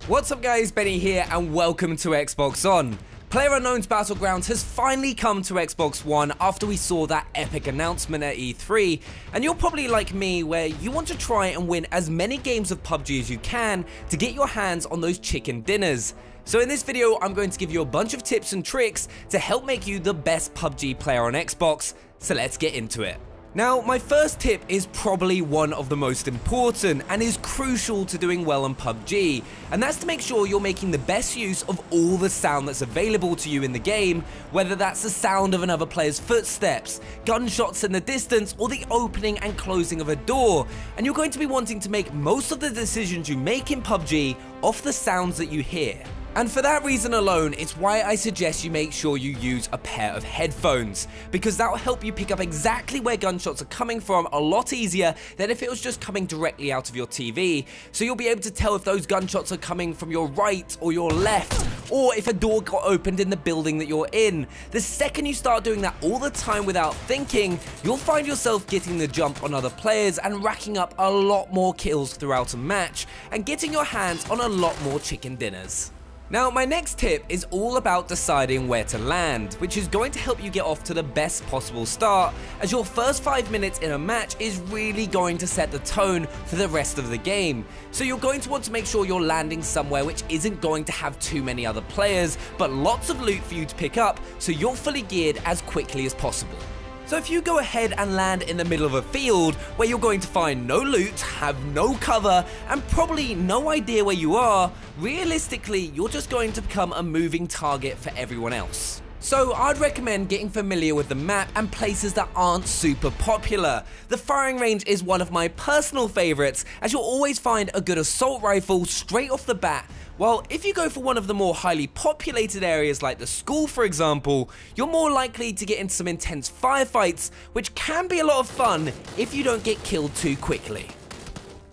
What's up guys, Benny here and welcome to Xbox On. PlayerUnknown's Battlegrounds has finally come to Xbox One after we saw that epic announcement at E3, and you're probably like me where you want to try and win as many games of PUBG as you can to get your hands on those chicken dinners. So in this video I'm going to give you a bunch of tips and tricks to help make you the best PUBG player on Xbox, so let's get into it. Now, my first tip is probably one of the most important and is crucial to doing well on PUBG, and that's to make sure you're making the best use of all the sound that's available to you in the game, whether that's the sound of another player's footsteps, gunshots in the distance, or the opening and closing of a door, and you're going to be wanting to make most of the decisions you make in PUBG off the sounds that you hear. And for that reason alone, it's why I suggest you make sure you use a pair of headphones, because that will help you pick up exactly where gunshots are coming from a lot easier than if it was just coming directly out of your TV. So you'll be able to tell if those gunshots are coming from your right or your left, or if a door got opened in the building that you're in. The second you start doing that all the time without thinking, you'll find yourself getting the jump on other players and racking up a lot more kills throughout a match, and getting your hands on a lot more chicken dinners. Now, my next tip is all about deciding where to land, which is going to help you get off to the best possible start, as your first 5 minutes in a match is really going to set the tone for the rest of the game. So you're going to want to make sure you're landing somewhere which isn't going to have too many other players, but lots of loot for you to pick up, so you're fully geared as quickly as possible. So if you go ahead and land in the middle of a field where you're going to find no loot, have no cover, and probably no idea where you are, realistically you're just going to become a moving target for everyone else. So I'd recommend getting familiar with the map and places that aren't super popular. The firing range is one of my personal favorites, as you'll always find a good assault rifle straight off the bat, while if you go for one of the more highly populated areas like the school for example, you're more likely to get into some intense firefights, which can be a lot of fun if you don't get killed too quickly.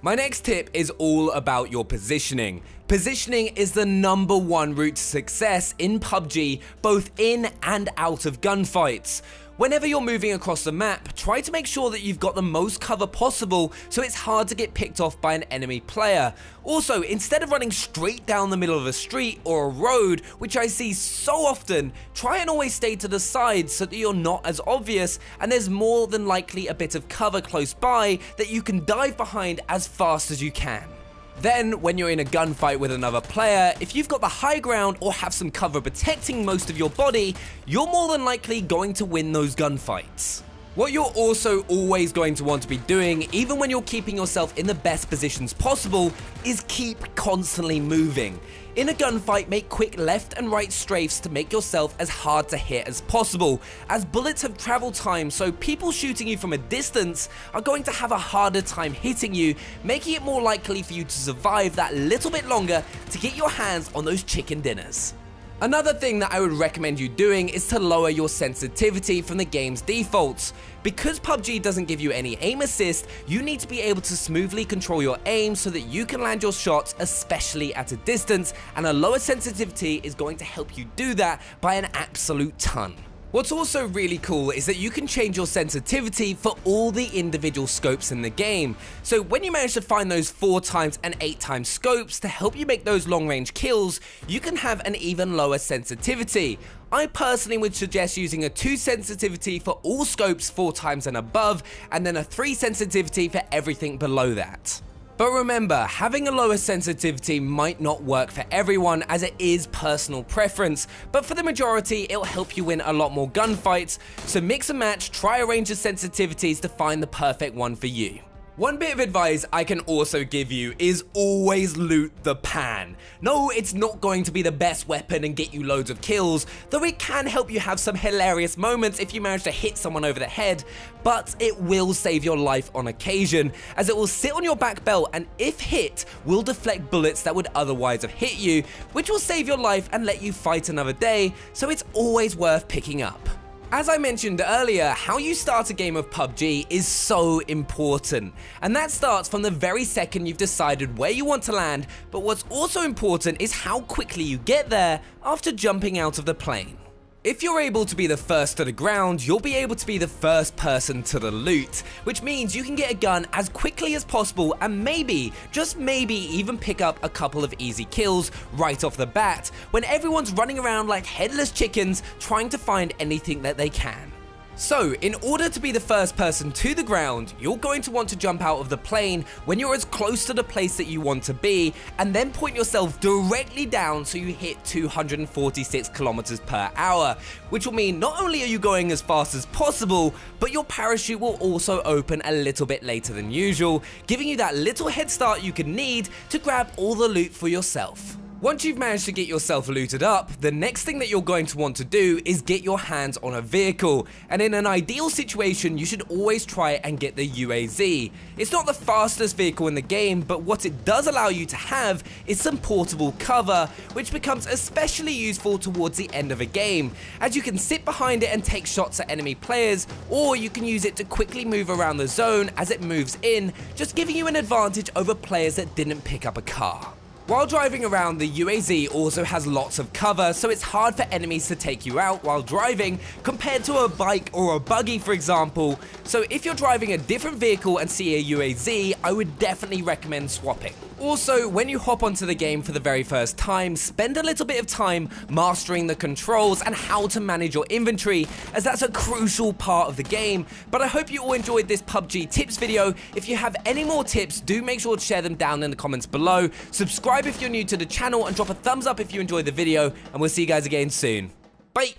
My next tip is all about your positioning. Positioning is the #1 route to success in PUBG, both in and out of gunfights. Whenever you're moving across the map, try to make sure that you've got the most cover possible so it's hard to get picked off by an enemy player. Also, instead of running straight down the middle of a street or a road, which I see so often, try and always stay to the side so that you're not as obvious and there's more than likely a bit of cover close by that you can dive behind as fast as you can. Then, when you're in a gunfight with another player, if you've got the high ground or have some cover protecting most of your body, you're more than likely going to win those gunfights. What you're also always going to want to be doing, even when you're keeping yourself in the best positions possible, is keep constantly moving. In a gunfight, make quick left and right strafes to make yourself as hard to hit as possible, as bullets have travel time, so people shooting you from a distance are going to have a harder time hitting you, making it more likely for you to survive that little bit longer to get your hands on those chicken dinners. Another thing that I would recommend you doing is to lower your sensitivity from the game's defaults. Because PUBG doesn't give you any aim assist, you need to be able to smoothly control your aim so that you can land your shots, especially at a distance, and a lower sensitivity is going to help you do that by an absolute ton. What's also really cool is that you can change your sensitivity for all the individual scopes in the game. So when you manage to find those 4x and 8x scopes to help you make those long range kills, you can have an even lower sensitivity. I personally would suggest using a 2 sensitivity for all scopes 4x and above, and then a 3 sensitivity for everything below that. But remember, having a lower sensitivity might not work for everyone, as it is personal preference, but for the majority it'll help you win a lot more gunfights, so mix and match, try a range of sensitivities to find the perfect one for you. One bit of advice I can also give you is always loot the pan. No, it's not going to be the best weapon and get you loads of kills, though it can help you have some hilarious moments if you manage to hit someone over the head, but it will save your life on occasion, as it will sit on your back belt and if hit, will deflect bullets that would otherwise have hit you, which will save your life and let you fight another day, so it's always worth picking up. As I mentioned earlier, how you start a game of PUBG is so important, and that starts from the very second you've decided where you want to land, but what's also important is how quickly you get there after jumping out of the plane. If you're able to be the first to the ground, you'll be able to be the first person to the loot, which means you can get a gun as quickly as possible and maybe, just maybe, even pick up a couple of easy kills right off the bat when everyone's running around like headless chickens trying to find anything that they can. So, in order to be the first person to the ground, you're going to want to jump out of the plane when you're as close to the place that you want to be, and then point yourself directly down so you hit 246 kilometers per hour, which will mean not only are you going as fast as possible, but your parachute will also open a little bit later than usual, giving you that little head start you could need to grab all the loot for yourself. Once you've managed to get yourself looted up, the next thing that you're going to want to do is get your hands on a vehicle, and in an ideal situation you should always try and get the UAZ. It's not the fastest vehicle in the game, but what it does allow you to have is some portable cover, which becomes especially useful towards the end of a game, as you can sit behind it and take shots at enemy players, or you can use it to quickly move around the zone as it moves in, just giving you an advantage over players that didn't pick up a car. While driving around, the UAZ also has lots of cover, so it's hard for enemies to take you out while driving compared to a bike or a buggy, for example. So if you're driving a different vehicle and see a UAZ, I would definitely recommend swapping. Also, when you hop onto the game for the very first time, spend a little bit of time mastering the controls and how to manage your inventory, as that's a crucial part of the game. But I hope you all enjoyed this PUBG tips video. If you have any more tips, do make sure to share them down in the comments below. Subscribe if you're new to the channel and drop a thumbs up if you enjoyed the video, and we'll see you guys again soon. Bye!